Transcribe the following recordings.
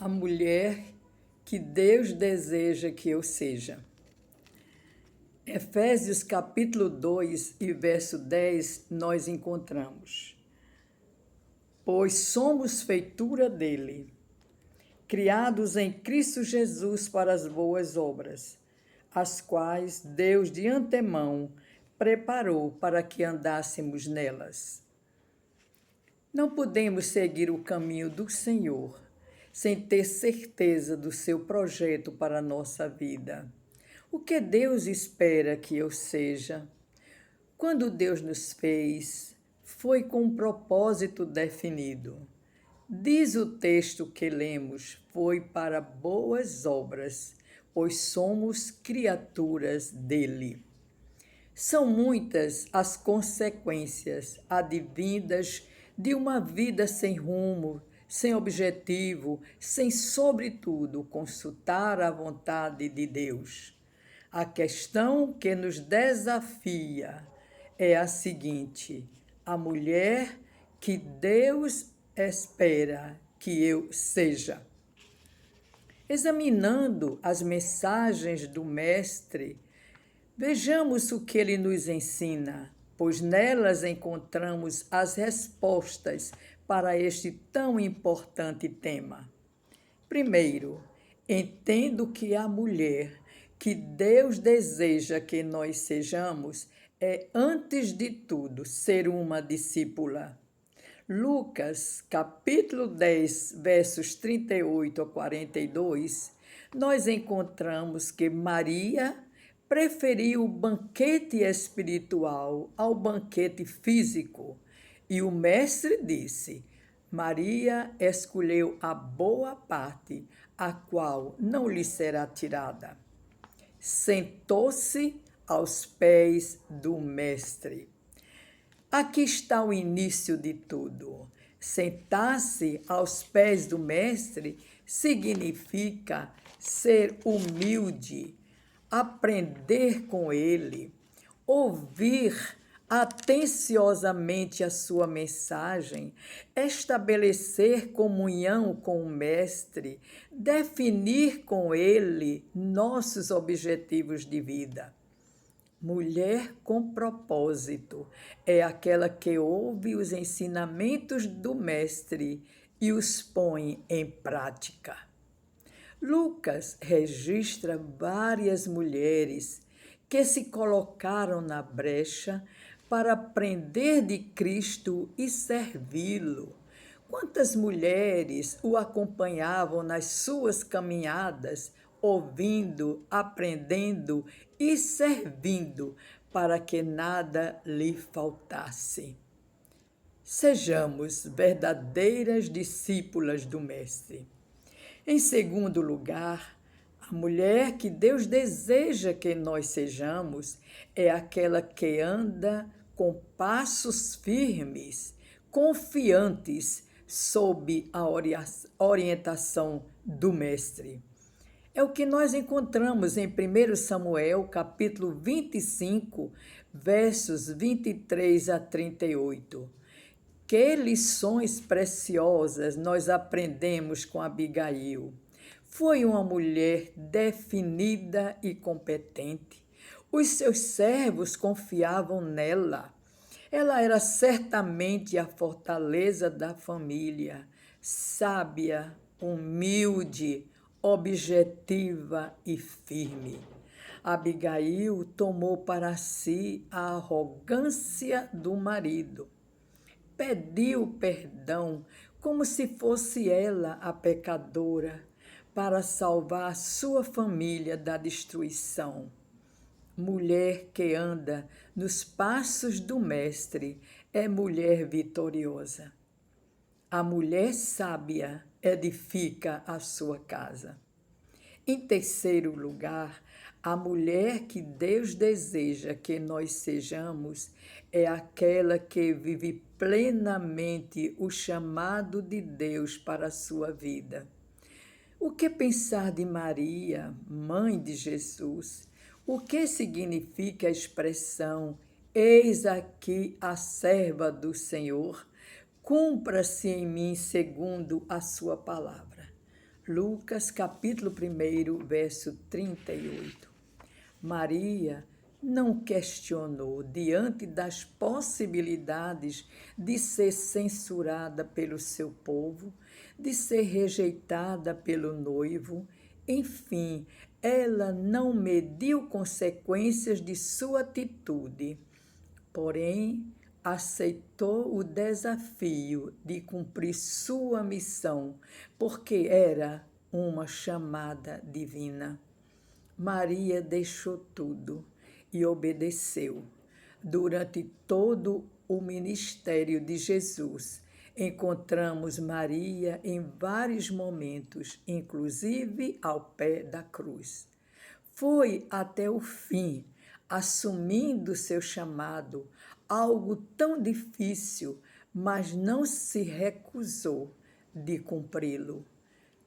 A mulher que Deus deseja que eu seja. Efésios capítulo 2 e verso 10, nós encontramos: Pois somos feitura dele, criados em Cristo Jesus para as boas obras, as quais Deus de antemão preparou para que andássemos nelas. Não podemos seguir o caminho do Senhor sem ter certeza do seu projeto para a nossa vida. O que Deus espera que eu seja? Quando Deus nos fez, foi com um propósito definido. Diz o texto que lemos, foi para boas obras, pois somos criaturas dele. São muitas as consequências advindas de uma vida sem rumo, sem objetivo, sem, sobretudo, consultar a vontade de Deus. A questão que nos desafia é a seguinte: a mulher que Deus espera que eu seja. Examinando as mensagens do Mestre, vejamos o que ele nos ensina, pois nelas encontramos as respostas para este tão importante tema. Primeiro, entendo que a mulher que Deus deseja que nós sejamos é, antes de tudo, ser uma discípula. Lucas, capítulo 10, versos 38 a 42, nós encontramos que Maria preferiu o banquete espiritual ao banquete físico. E o mestre disse: Maria escolheu a boa parte, a qual não lhe será tirada. Sentou-se aos pés do mestre. Aqui está o início de tudo. Sentar-se aos pés do mestre significa ser humilde, aprender com ele, ouvir atenciosamente a sua mensagem, estabelecer comunhão com o Mestre, definir com ele nossos objetivos de vida. Mulher com propósito é aquela que ouve os ensinamentos do Mestre e os põe em prática. Lucas registra várias mulheres que se colocaram na brecha para aprender de Cristo e servi-lo. Quantas mulheres o acompanhavam nas suas caminhadas, ouvindo, aprendendo e servindo, para que nada lhe faltasse. Sejamos verdadeiras discípulas do Mestre. Em segundo lugar, a mulher que Deus deseja que nós sejamos é aquela que anda com passos firmes, confiantes, sob a orientação do Mestre. É o que nós encontramos em 1 Samuel, capítulo 25, versos 23 a 38. Que lições preciosas nós aprendemos com Abigail. Foi uma mulher definida e competente. Os seus servos confiavam nela. Ela era certamente a fortaleza da família, sábia, humilde, objetiva e firme. Abigail tomou para si a arrogância do marido. Pediu perdão como se fosse ela a pecadora, para salvar sua família da destruição. Mulher que anda nos passos do Mestre é mulher vitoriosa. A mulher sábia edifica a sua casa. Em terceiro lugar, a mulher que Deus deseja que nós sejamos é aquela que vive plenamente o chamado de Deus para a sua vida. O que pensar de Maria, mãe de Jesus? O que significa a expressão "Eis aqui a serva do Senhor, cumpra-se em mim segundo a sua palavra"? Lucas, capítulo 1, verso 38. Maria não questionou diante das possibilidades de ser censurada pelo seu povo, de ser rejeitada pelo noivo. Enfim, ela não mediu consequências de sua atitude, porém aceitou o desafio de cumprir sua missão, porque era uma chamada divina. Maria deixou tudo e obedeceu. Durante todo o ministério de Jesus, encontramos Maria em vários momentos, inclusive ao pé da cruz. Foi até o fim, assumindo seu chamado, algo tão difícil, mas não se recusou de cumpri-lo.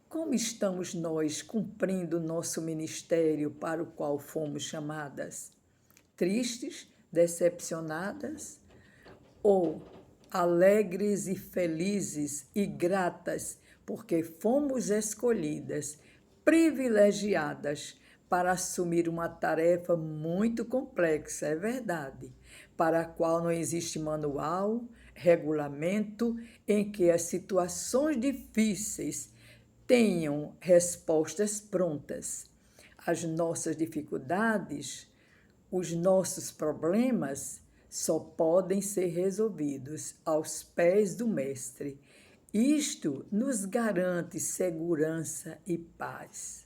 Como estamos nós cumprindo nosso ministério para o qual fomos chamadas? Tristes, decepcionadas ou alegres e felizes e gratas porque fomos escolhidas, privilegiadas para assumir uma tarefa muito complexa, é verdade, para a qual não existe manual, regulamento em que as situações difíceis tenham respostas prontas. As nossas dificuldades, os nossos problemas só podem ser resolvidos aos pés do Mestre. Isto nos garante segurança e paz.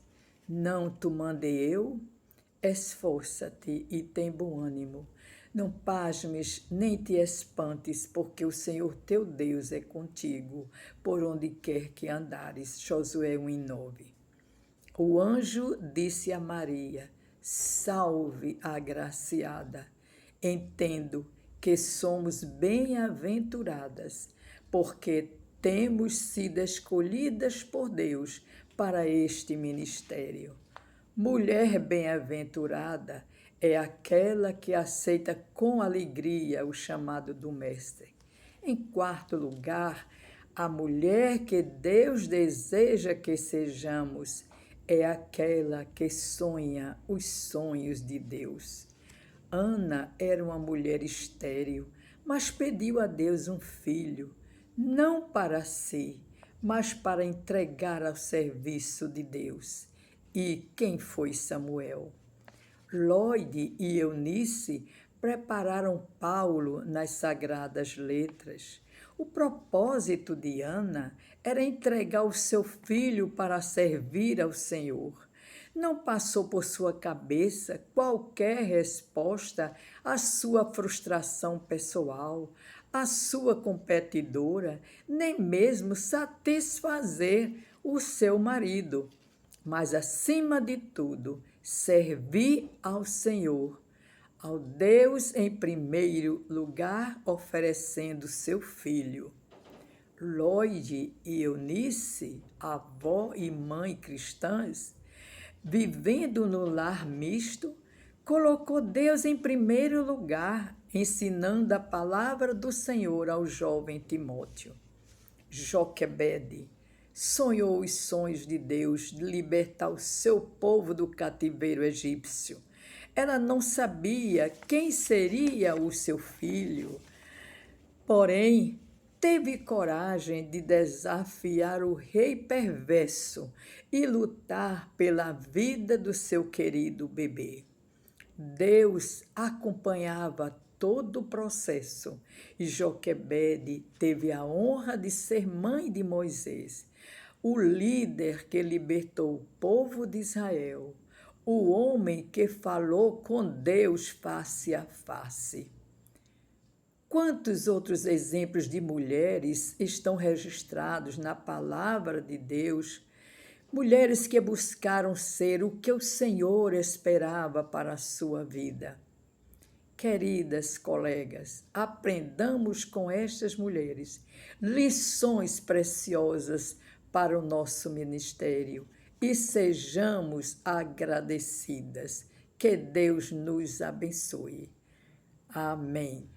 Não te mandei eu? Esforça-te e tem bom ânimo. Não pasmes nem te espantes, porque o Senhor teu Deus é contigo, por onde quer que andares. Josué 1:9. O anjo disse a Maria: salve, agraciada. Entendo que somos bem-aventuradas, porque temos sido escolhidas por Deus para este ministério. Mulher bem-aventurada é aquela que aceita com alegria o chamado do Mestre. Em quarto lugar, a mulher que Deus deseja que sejamos é aquela que sonha os sonhos de Deus. Ana era uma mulher estéril, mas pediu a Deus um filho, não para si, mas para entregar ao serviço de Deus. E quem foi Samuel? Lloyd e Eunice prepararam Paulo nas Sagradas Letras. O propósito de Ana era entregar o seu filho para servir ao Senhor. Não passou por sua cabeça qualquer resposta à sua frustração pessoal, à sua competidora, nem mesmo satisfazer o seu marido. Mas, acima de tudo, servir ao Senhor, ao Deus em primeiro lugar, oferecendo seu filho. Lloyd e Eunice, avó e mãe cristãs, vivendo no lar misto, colocou Deus em primeiro lugar, ensinando a palavra do Senhor ao jovem Timóteo. Joquebede sonhou os sonhos de Deus de libertar o seu povo do cativeiro egípcio. Ela não sabia quem seria o seu filho, porém teve coragem de desafiar o rei perverso e lutar pela vida do seu querido bebê. Deus acompanhava todo o processo e Joquebede teve a honra de ser mãe de Moisés, o líder que libertou o povo de Israel, o homem que falou com Deus face a face. Quantos outros exemplos de mulheres estão registrados na palavra de Deus? Mulheres que buscaram ser o que o Senhor esperava para a sua vida. Queridas colegas, aprendamos com estas mulheres lições preciosas para o nosso ministério e sejamos agradecidas. Que Deus nos abençoe. Amém.